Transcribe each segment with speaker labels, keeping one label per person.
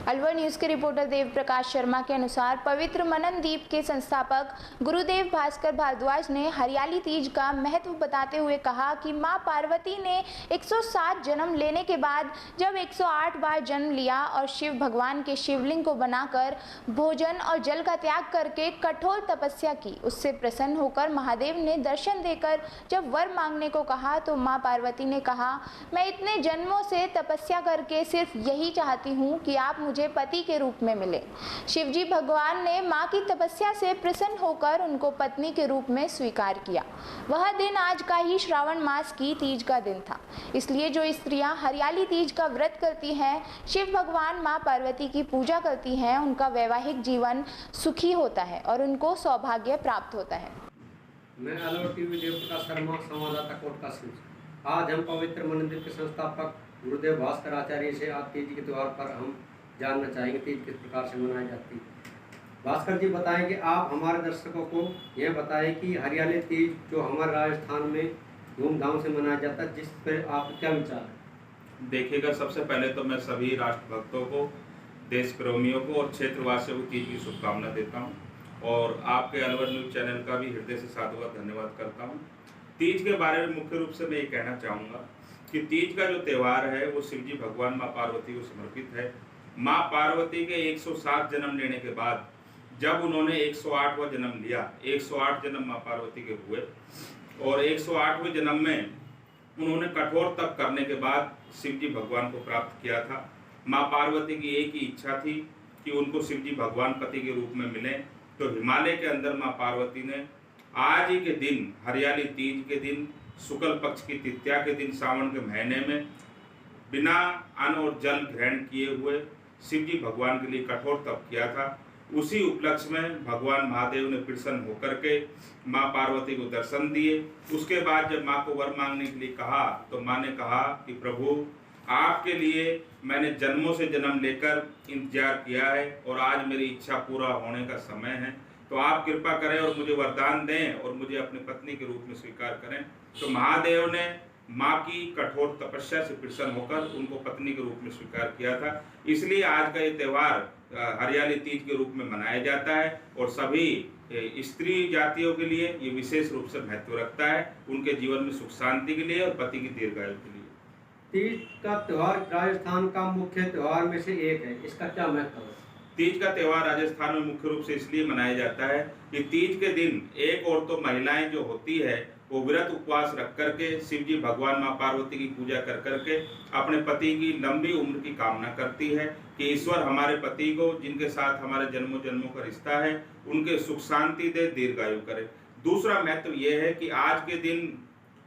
Speaker 1: Alwar news के reporter Dev Prakash Sharma के अनुसार पवित्र मनन दीप के संस्थापक गुरुदेव भास्कर भारद्वाज ने हरियाली तीज का महत्व बताते हुए कहा कि मां पार्वती ने 107 जन्म लेने के बाद जब 108 बार जन्म लिया और शिव भगवान के शिवलिंग को बनाकर भोजन और जल का त्याग करके कठोर तपस्या की, उससे प्रसन्न होकर महादेव ने दर्शन देकर जब वर मांगने को कहा तो मां पार्वती ने कहा, मैं इतने जन्मों से तपस्या करके सिर्फ यही चाहती हूँ कि आप मुझे पति के रूप में मिले। शिवजी भगवान ने मां की तपस्या से प्रसन्न होकर उनको पत्नी के रूप में स्वीकार किया। वह दिन आज का ही श्रावण मास की तीज का दिन था, इसलिए जो स्त्रियां हरियाली तीज का व्रत करती हैं, शिव भगवान मां पार्वती की पूजा करती हैं, उनका वैवाहिक जीवन सुखी होता है और उनको सौभाग्य प्राप्त होता है।
Speaker 2: मैं अलवर टीवी देव प्रकाश शर्मा, संवाददाता कोट का सिंह। आज हम पवित्र मनन दीप के संस्थापक गुरुदेव भास्कर आचार्य से आज तीज के त्यौहार पर हम जानना चाहेंगे तीज किस प्रकार से मनाई जाती है। भास्कर जी बताएं कि आप हमारे दर्शकों को यह बताएं कि हरियाली तीज जो हमारे राजस्थान में धूमधाम से मनाया जाता है, जिस पर आप क्या विचार है?
Speaker 3: देखिएगा, सबसे पहले तो मैं सभी राष्ट्र भक्तों को, देश प्रेमियों को और क्षेत्रवासियों को तीज की शुभकामना देता हूं और आपके अलवर न्यूज चैनल का भी हृदय से साधुवाद धन्यवाद करता हूं। तीज के बारे में मुख्य रूप से मैं ये कहना चाहूँगा कि तीज का जो त्यौहार है वो शिवजी भगवान माँ पार्वती को समर्पित है। माँ पार्वती के 107 जन्म लेने के बाद जब उन्होंने 108वां जन्म लिया, 108 जन्म माँ पार्वती के हुए और 108वें जन्म में उन्होंने कठोर तप करने के बाद शिवजी भगवान को प्राप्त किया था। माँ पार्वती की एक ही इच्छा थी कि उनको शिवजी भगवान पति के रूप में मिले, तो हिमालय के अंदर माँ पार्वती ने आज ही के दिन, हरियाली तीज के दिन, शुक्ल पक्ष की तृतीया के दिन, सावन के महीने में बिना अन्न और जल ग्रहण किए हुए शिवजी भगवान के लिए कठोर तप किया था। उसी उपलक्ष्य में भगवान महादेव ने प्रसन्न होकर के माँ पार्वती को दर्शन दिए। उसके बाद जब माँ को वर मांगने के लिए कहा तो माँ ने कहा कि प्रभु, आपके लिए मैंने जन्मों से जन्म लेकर इंतजार किया है और आज मेरी इच्छा पूरा होने का समय है, तो आप कृपा करें और मुझे वरदान दें और मुझे अपनी पत्नी के रूप में स्वीकार करें। तो महादेव ने माँ की कठोर तपस्या से प्रसन्न होकर उनको पत्नी के रूप में स्वीकार किया था। इसलिए आज का ये त्यौहार हरियाली तीज के रूप में मनाया जाता है और सभी स्त्री जातियों के लिए ये विशेष रूप से महत्व रखता है, उनके जीवन में सुख शांति के लिए और पति की दीर्घायु के लिए।
Speaker 2: तीज का त्यौहार राजस्थान का मुख्य त्यौहार में से एक है, इसका क्या महत्व है?
Speaker 3: तीज का त्यौहार राजस्थान में मुख्य रूप से इसलिए मनाया जाता है कि तीज के दिन एक और तो महिलाएं जो होती है वो व्रत उपवास रख करके शिवजी भगवान माँ पार्वती की पूजा कर करके अपने पति की लंबी उम्र की कामना करती है कि ईश्वर हमारे पति को, जिनके साथ हमारे जन्मों जन्मों का रिश्ता है, उनके सुख शांति दे, दीर्घायु करे। दूसरा महत्व ये है कि आज के दिन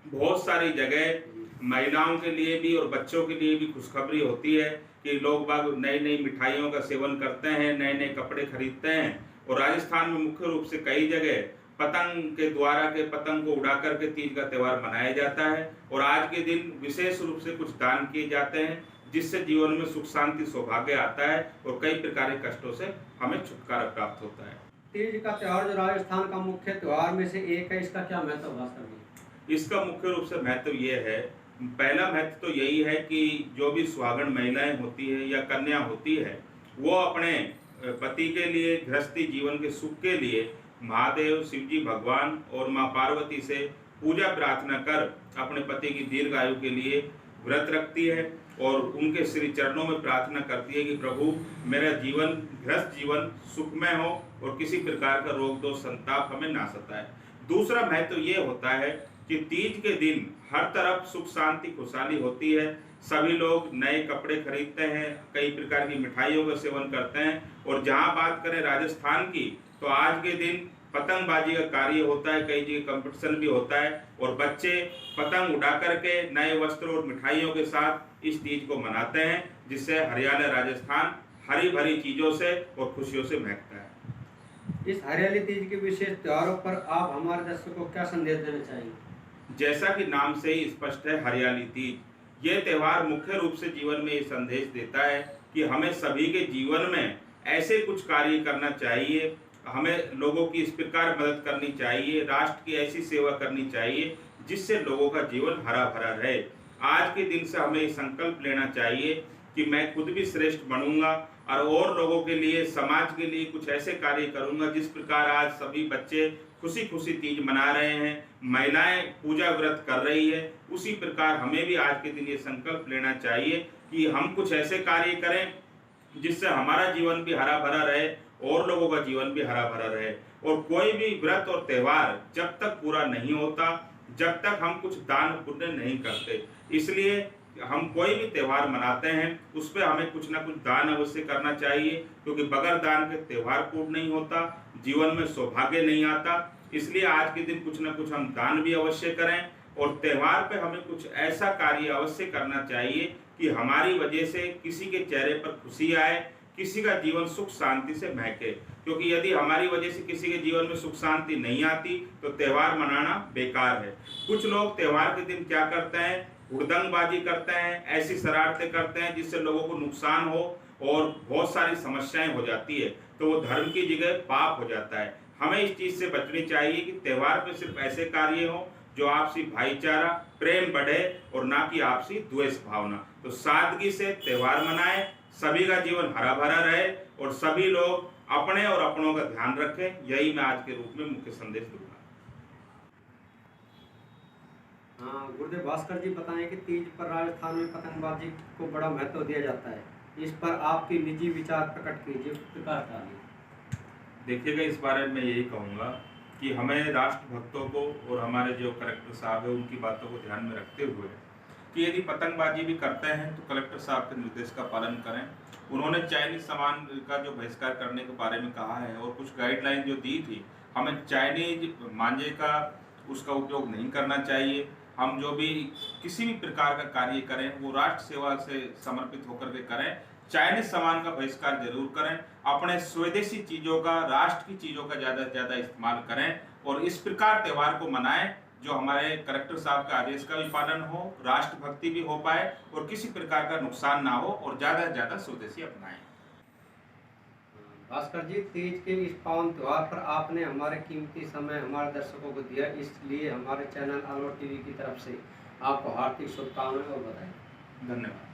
Speaker 3: बहुत सारी जगह महिलाओं के लिए भी और बच्चों के लिए भी खुशखबरी होती है कि लोग बाग नई नई मिठाइयों का सेवन करते हैं, नए नए कपड़े खरीदते हैं और राजस्थान में मुख्य रूप से कई जगह पतंग के द्वारा के पतंग को उड़ा करके तीज का त्यौहार मनाया जाता है और आज के दिन विशेष रूप से कुछ दान किए जाते हैं, जिससे जीवन में सुख शांति सौभाग्य आता है और कई प्रकार के कष्टों से हमें छुटकारा प्राप्त होता है।
Speaker 2: तीज का त्यौहार जो राजस्थान का मुख्य त्यौहार में से एक है, इसका क्या महत्व भास्कर?
Speaker 3: इसका मुख्य रूप से महत्व ये है, पहला महत्व तो यही है कि जो भी सुहागन महिलाएं होती है या कन्या होती है, वो अपने पति के लिए, गृहस्थी जीवन के सुख के लिए महादेव, शिवजी भगवान और माँ पार्वती से पूजा प्रार्थना कर अपने पति की दीर्घायु के लिए व्रत रखती है और उनके श्री चरणों में प्रार्थना करती है कि प्रभु, मेरा जीवन, गृहस्थ जीवन सुखमय हो और किसी प्रकार का रोग दोष संताप हमें ना सताए। दूसरा महत्व ये होता है कि तीज के दिन हर तरफ सुख शांति खुशहाली होती है, सभी लोग नए कपड़े खरीदते हैं, कई प्रकार की मिठाइयों का सेवन करते हैं और जहां बात करें राजस्थान की तो आज के दिन पतंगबाजी का कार्य होता है, कई जगह कंपटीशन भी होता है और बच्चे पतंग उड़ा करके नए वस्त्र और मिठाइयों के साथ इस तीज को मनाते हैं, जिससे हरियाणा राजस्थान हरी भरी चीज़ों से और खुशियों से महकता है।
Speaker 2: इस हरियाली तीज के विशेष त्योहारों पर आप हमारे दर्शकों को क्या संदेश देना चाहेंगे?
Speaker 3: जैसा कि नाम से ही स्पष्ट है, हरियाली तीज, ये त्यौहार मुख्य रूप से जीवन में ये संदेश देता है कि हमें सभी के जीवन में ऐसे कुछ कार्य करना चाहिए, हमें लोगों की इस प्रकार मदद करनी चाहिए, राष्ट्र की ऐसी सेवा करनी चाहिए जिससे लोगों का जीवन हरा भरा रहे। आज के दिन से हमें संकल्प लेना चाहिए कि मैं खुद भी श्रेष्ठ बनूंगा, और लोगों के लिए, समाज के लिए कुछ ऐसे कार्य करूंगा जिस प्रकार आज सभी बच्चे खुशी खुशी तीज मना रहे हैं, महिलाएं पूजा व्रत कर रही है, उसी प्रकार हमें भी आज के दिन ये संकल्प लेना चाहिए कि हम कुछ ऐसे कार्य करें जिससे हमारा जीवन भी हरा भरा रहे और लोगों का जीवन भी हरा भरा रहे। और कोई भी व्रत और त्यौहार जब तक पूरा नहीं होता, जब तक हम कुछ दान पुण्य नहीं करते, इसलिए हम कोई भी त्यौहार मनाते हैं उस पर हमें कुछ ना कुछ दान अवश्य करना चाहिए, क्योंकि बगैर दान के त्यौहार पूर्ण नहीं होता, जीवन में सौभाग्य नहीं आता। इसलिए आज के दिन कुछ ना कुछ हम दान भी अवश्य करें और त्यौहार पे हमें कुछ ऐसा कार्य अवश्य करना चाहिए कि हमारी वजह से किसी के चेहरे पर खुशी आए, किसी का जीवन सुख शांति से महके। क्योंकि यदि हमारी वजह से किसी के जीवन में सुख शांति नहीं आती तो त्यौहार मनाना बेकार है। कुछ लोग त्यौहार के दिन क्या करते हैं, हुड़दंगबाजी करते हैं, ऐसी शरारतें करते हैं जिससे लोगों को नुकसान हो और बहुत सारी समस्याएं हो जाती है, तो वो धर्म की जगह पाप हो जाता है। हमें इस चीज से बचनी चाहिए कि त्यौहार पे सिर्फ ऐसे कार्य हो जो आपसी भाईचारा, प्रेम बढ़े और ना कि आपसी द्वेष भावना। तो सादगी से त्यौहार मनाएं, सभी का जीवन हरा भरा रहे और सभी लोग अपने और अपनों का ध्यान रखें। यही मैं आज के रूप में मुख्य संदेश दूंगा।
Speaker 2: हाँ, गुरुदेव भास्कर जी बताएं कि तीज पर राजस्थान में पतंगबाजी को बड़ा महत्व दिया जाता है, इस पर आपके निजी विचार प्रकट कीजिए। प्रकार डालिए।
Speaker 3: देखिएगा, इस बारे में यही कहूँगा कि हमें राष्ट्र भक्तों को और हमारे जो कलेक्टर साहब है उनकी बातों को ध्यान में रखते हुए कि यदि पतंगबाजी भी करते हैं तो कलेक्टर साहब के निर्देश का पालन करें। उन्होंने चाइनीज सामान का जो बहिष्कार करने के बारे में कहा है और कुछ गाइडलाइन जो दी थी, हमें चाइनीज मांझे का उसका उपयोग नहीं करना चाहिए। हम जो भी किसी भी प्रकार का कार्य करें वो राष्ट्र सेवा से समर्पित होकर के करें। चाइनीज सामान का बहिष्कार जरूर करें, अपने स्वदेशी चीज़ों का, राष्ट्र की चीज़ों का ज़्यादा से ज़्यादा इस्तेमाल करें और इस प्रकार त्यौहार को मनाएं जो हमारे कलेक्टर साहब का आदेश का भी पालन हो, राष्ट्रभक्ति भी हो पाए और किसी प्रकार का नुकसान ना हो और ज़्यादा से ज़्यादा स्वदेशी अपनाएं।
Speaker 2: भास्कर जी, तीज के इस पावन त्योहार पर आपने हमारे कीमती समय हमारे दर्शकों को दिया, इसलिए हमारे चैनल आलोक टीवी की तरफ से आपको हार्दिक शुभकामनाएं और बधाई।
Speaker 3: धन्यवाद।